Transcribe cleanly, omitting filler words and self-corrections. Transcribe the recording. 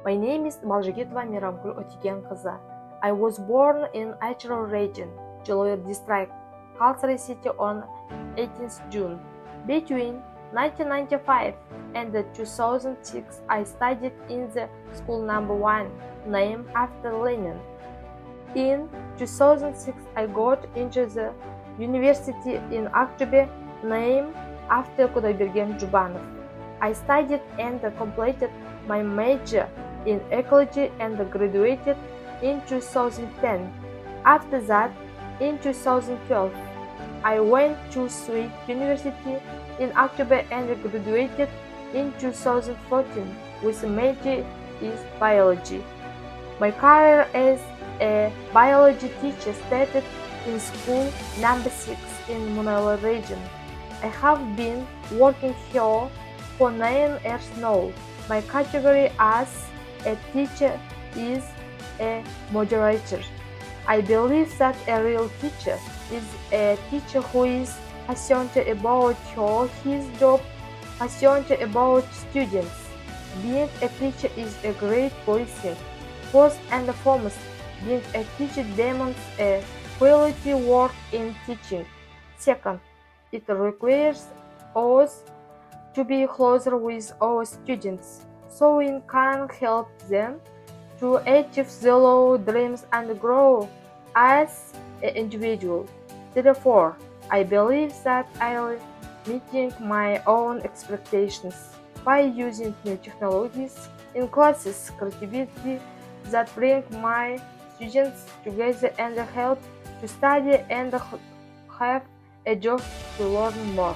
My name is Балджигитова М. I was born in Achero region, Chiloy district, Cultural City on 18th June. Between 1995 and 2006, I studied in the school number 1, named after Lenin. In 2006, I got into the university in Aktobe, named after Kudaybergen Jubanov. I studied and completed my major in ecology and graduated in 2010. After that, in 2012, I went to Sweet University in October and graduated in 2014 with a major in biology. My career as a biology teacher started in school number 6 in Munala region. I have been working here for 9 years now. My category as a teacher is a moderator. I believe that a real teacher is a teacher who is passionate about his job, passionate about students. Being a teacher is a great blessing. First and foremost, being a teacher demands a quality work in teaching. Second, it requires us to be closer with our students, so we can help them to achieve their dreams and grow as an individual. Therefore, I believe that I am meeting my own expectations by using new technologies in classes, creativity that bring my students together and help to study and have a job to learn more.